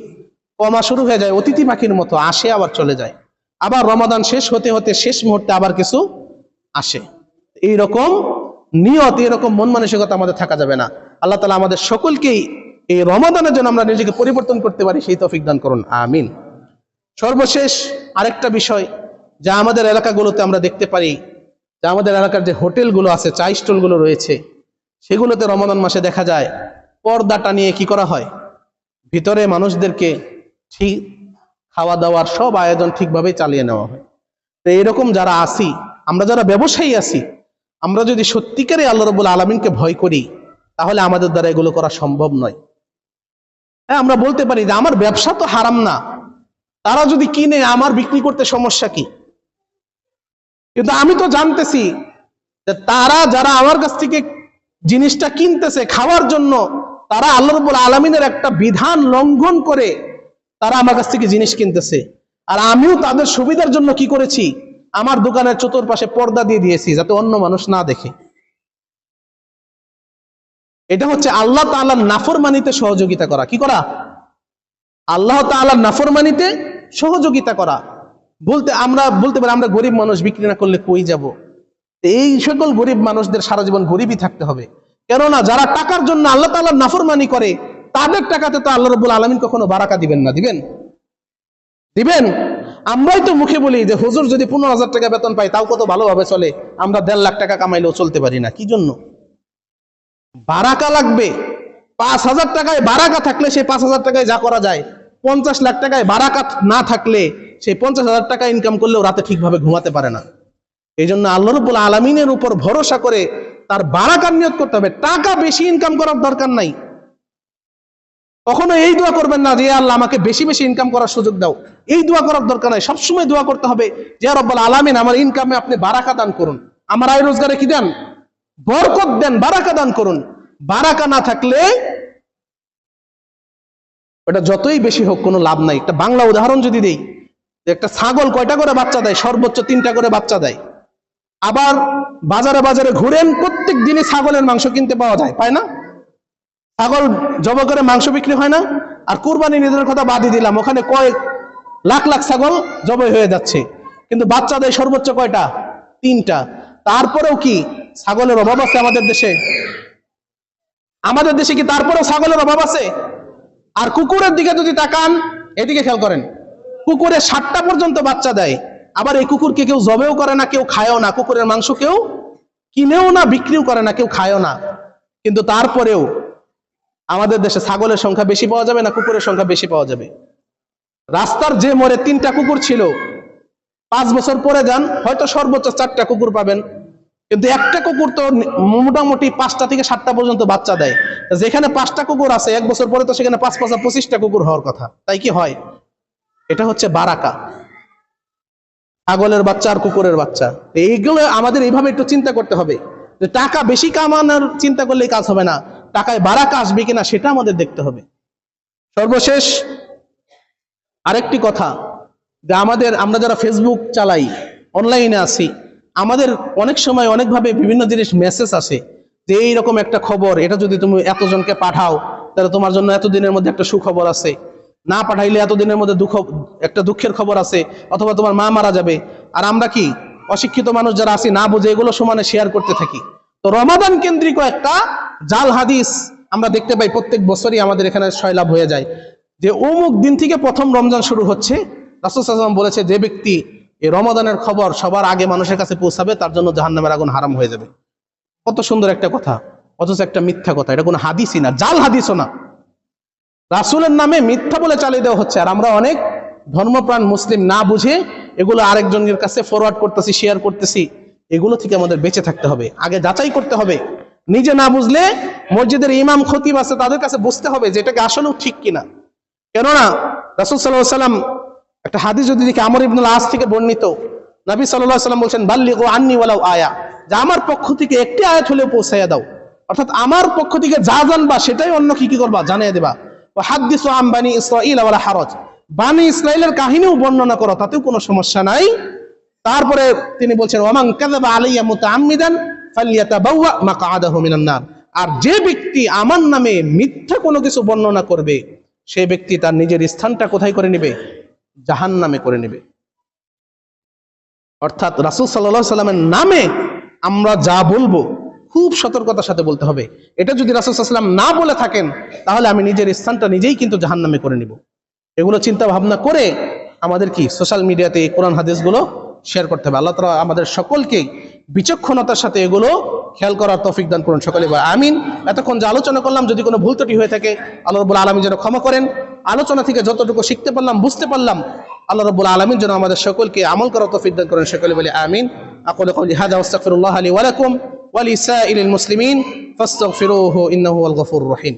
কমা শুরু হয়ে যায়, অতিথি পাখির মতো আসে আবার চলে যায়। আবার রমাদান শেষ হতে হতে শেষ মুহূর্তে আবার কিছু আসে। এইরকম নিয়ত, এরকম মন মানসিকতা আমাদের থাকা যাবে না। আল্লাহ তাআলা আমাদের সকলকেই এই রমাদানের জন্য আমরা নিজেকে পরিবর্তন করতে পারি সেই তৌফিক দান করুন, আমিন। সর্বশেষ আরেকটা বিষয় যা আমাদের এলাকাগুলোতে আমরা দেখতে পারি, যে আমাদের এলাকার যে হোটেলগুলো আছে, চা স্টলগুলো রয়েছে, সেগুলোতে রমাদান মাসে দেখা যায় পর্দাটা নিয়ে কি করা হয়, ভিতরে মানুষদেরকে ঠিক খাওয়া দাওয়ার সব আয়োজন ঠিকভাবে চালিয়ে নেওয়া হয়। তো এরকম যারা আছি, আমরা যারা ব্যবসায়ী আছি, আমরা যদি সত্যিকারে আল্লাহ রাব্বুল আলামিনকে ভয় করি, তাহলে আমাদের দ্বারা এগুলো করা সম্ভব নয়। হ্যাঁ, আমরা বলতে পারি যে আমার ব্যবসা তো হারাম না, তারা যদি কিনে আমার বিক্রি করতে সমস্যা কি? কিন্তু আমি তো জানতেছি যে তারা যারা আমার কাছ থেকে জিনিসটা কিনতেছে খাওয়ার জন্য, তারা আল্লাহ রাব্বুল আলামিনের একটা বিধান লঙ্ঘন করে তারা আমার কাছ থেকে জিনিস কিনতেছে। আর আমিও তাদের সুবিধার জন্য কি করেছি, আমার দোকানের চতুর্পাশে পর্দা দিয়ে দিয়েছি যাতে অন্য মানুষ না দেখে। এটা হচ্ছে আল্লাহ তাআলার নাফরমানিতে সহযোগিতা করা। কি করা? আল্লাহ তাআলার নাফরমানিতে সহযোগিতা করা। আমরা বলতে পারি আমরা গরিব মানুষ, বিক্রি না করলে কই যাব? এই সকল গরিব মানুষদের সারা জীবন গরিবই থাকতে হবে। কেননা যারা টাকার জন্য আল্লাহ তাআলার নাফরমানি করে, তাদের টাকাতে তো আল্লাহ রাব্বুল আলামিন কখনো বারাকা দিবেন না। দিবেন? দিবেন? আমরাই তো মুখে বলি যে হুজুর যদি 15,000 টাকা বেতন পাই তাও কত ভালোভাবে চলে, আমরা 1.5 লাখ টাকা কামাইলেও চলতে পারি না। কি জন্য? বারাকা লাগবে। 5,000 টাকায় বারাকা থাকলে সেই 5,000 টাকায় যা করা যায়, 50 লাখ টাকায় বারাকা না থাকলে সেই 50,000 টাকা ইনকাম করলেও রাতে ঠিকভাবে ঘুমাতে পারে না। এই জন্য আল্লাহ রাব্বুল আলামিনের উপর ভরসা করে তার বারাকার নিয়ত করতে হবে। টাকা বেশি ইনকাম করার দরকার নাই। কখনো এই দোয়া করবেন না যে আল্লাহ আমাকে বেশি বেশি ইনকাম করার সুযোগ দাও, এই দোয়া করার দরকার নাই। সবসময় দোয়া করতে হবে যে রব্বুল আলামিন আমার ইনকামে আপনি বারাকা দান করুন, আমার আয় রোজগারে কি দেন, বরকত দেন, বারাকা দান করুন। বারাকা না থাকলে ওটা যতই বেশি হোক কোনো লাভ নাই। একটা বাংলা উদাহরণ যদি দেই, একটা ছাগল কয়টা করে বাচ্চা দেয়? সর্বোচ্চ 3টা করে বাচ্চা দেয়। আবার বাজারে বাজারে ঘুরেন, প্রত্যেক দিনই ছাগলের মাংস কিনতে পাওয়া যায়, পায় না? ছাগল জবাই করে মাংস বিক্রি হয় না? আর কুরবানি ঈদের কথা বাদই দিলাম, ওখানে কয়েক লাখ লাখ ছাগল জবাই হয়ে যাচ্ছে, কিন্তু বাচ্চা দেয় সর্বোচ্চ কয়টা? 3টা। তারপরেও কি ছাগলের অভাব আছে আমাদের দেশে? আমাদের দেশে কি তারপরেও ছাগলের অভাব আছে? আর কুকুরের দিকে যদি তাকান, এদিকে খেয়াল করেন, কুকুরে 7টা পর্যন্ত বাচ্চা দেয়। আবার এই কুকুরকে কেউ জবেও করে না, কেউ খায়ও না, কুকুরের মাংস কেউ কিনেও না, বিক্রিও করে না, কেউ খায়ও না। কিন্তু তারপরেও আমাদের দেশে ছাগলের সংখ্যা বেশি পাওয়া যাবে না কুকুরের সংখ্যা বেশি পাওয়া যাবে? রাস্তার যে মোড়ে 3টা কুকুর ছিল, 5 বছর পরে যান হয়তো সর্বোচ্চ 4টা কুকুর পাবেন, কিন্তু একটা কুকুর তো মোটামুটি 5টা থেকে 7টা পর্যন্ত বাচ্চা দেয়। যেখানে 5টা কুকুর আছে 1 বছর পরে তো সেখানে 5-5 25টা কুকুর হওয়ার কথা, তাই কি হয়? এটা হচ্ছে বারাকা, ছাগলের বাচ্চা আর কুকুরের বাচ্চা। এইগুলো আমাদের এইভাবে একটু চিন্তা করতে হবে যে টাকা বেশি কামানোর চিন্তা করলেই কাজ হবে না, টাকায় বারাকা আসবে কিনা সেটা আমাদের দেখতে হবে। সর্বশেষ আরেকটি কথা, যে আমরা যারা ফেসবুক চালাই, অনলাইনে আছি, আমাদের অনেক সময় অনেকভাবে বিভিন্ন জিনিস মেসেজ আসে যে এইরকম একটা খবর, এটা যদি তুমি এতজনকে পাঠাও তাহলে তোমার জন্য এতদিনের মধ্যে একটা সুখবর আছে, না পাঠাইলে এতদিনের মধ্যে একটা দুঃখের খবর আছে, অথবা তোমার মা মারা যাবে। আর আমরা কি অশিক্ষিত মানুষ যারা আছি, না বুঝে এগুলো সমানে শেয়ার করতে থাকি। তো রমাদান কেন্দ্রিক একটা জাল হাদিস আমরা দেখতে পাই, প্রত্যেক বছরই আমাদের এখানে সয়লাভ হয়ে যায়, যে অমুক দিন থেকে প্রথম রমজান শুরু হচ্ছে। রাসূল সাল্লাল্লাহু আলাইহি ওয়াসাল্লাম বলেছে, যে ব্যক্তি এই রমাদানের খবর সবার আগে মানুষের কাছে পৌঁছাবে তার জন্য জাহান্নামের আগুন হারাম হয়ে যাবে। কত সুন্দর একটা কথা, অথচ একটা মিথ্যা কথা। এটা কোনো হাদিসই না, জাল হাদিসও না, রাসূলের নামে মিথ্যা বলে চালিয়ে দেওয়া হচ্ছে। আর আমরা অনেক ধর্মপ্রাণ মুসলিম না বুঝে এগুলো আরেকজনের কাছে ফরওয়ার্ড করতেছি, শেয়ার করতেছি। এগুলো থেকে আমাদের বেঁচে থাকতে হবে, আগে যাচাই করতে হবে। নিজে না বুঝলে মসজিদের ইমাম খতিব আছে, তাদের কাছে বুঝতে হবে যে এটাকে আসলেও ঠিক কিনা। কেননা রাসূল সাল্লাল্লাহু আলাইহি ওয়াসাল্লাম একটা হাদিস যদি দেখি, আমর ইবনুল আস থেকে বর্ণিত, নবী সাল্লাল্লাহু আলাইহি ওয়াসাল্লাম বলছেন, বাল্লিগু আন্নি ওয়ালাউ আয়া, যে আমার পক্ষ থেকে একটি আয়াত হলেও পৌঁছাইয়া দাও। অর্থাৎ আমার পক্ষ থেকে যা জানবা সেটাই অন্য কি করবা, জানিয়ে দেবা। ওয়া হাদিসু আন বানি ইসরাঈল ওয়ালা হারাজ, বানি ইসরাঈলের কাহিনীও বর্ণনা করো, তাতেও কোনো সমস্যা নাই। তারপরে তিনি বলছেন, ওয়ামান কাযাবা আলাইয়া মুতাআম্মিদান ফালইয়াতাবাওয়া মাকআদাহু মিনান নার, আর যে ব্যক্তি আমার নামে মিথ্যা কোনো কিছু বর্ণনা করবে, সেই ব্যক্তি তার নিজের স্থানটা কোথায় করে নেবে, জাহান্নামে করে নেবে। অর্থাৎ রাসূল সাল্লাল্লাহু আলাইহি সাল্লামের নামে আমরা যা বলবো খুব সতর্কতার সাথে বলতে হবে। এটা যদি রাসূল সাল্লাল্লাহু আলাইহি সাল্লাম না বলে থাকেন, তাহলে আমি নিজের স্থানটা নিজেই কিন্তু জাহান্নামে করে নিব। এগুলো চিন্তা ভাবনা করে আমাদের কি সোশ্যাল মিডিয়াতে এই কোরআন হাদিসগুলো শেয়ার করতে হবে। আল্লাহ তাআলা আমাদের সকলকে বিচক্ষণতার সাথে এগুলো খেয়াল করার তৌফিক দান করুন, সকলে বলেন আমিন। এতক্ষণ যে আলোচনা করলাম, যদি কোনো ভুল ত্রুটি হয়ে থাকে আল্লাহ রাব্বুল আলামিন যেন ক্ষমা করেন। আলোচনা থেকে যতটুকু শিখতে পারলাম, বুঝতে পারলাম, আল্লাহ রাব্বুল আলামিন যেন আমাদের সকলকে আমল করার তৌফিক দান করেন, সকলে বলে আমিন। আকুলু কওলি হাযা ওয়াস্তাগফিরুল্লাহ লি ওয়া লাকুম ওয়া লিসাইরিল মুসলিমিন ফাস্তাগফিরুহু ইন্নাহু হুয়াল গফুরুর রহিম।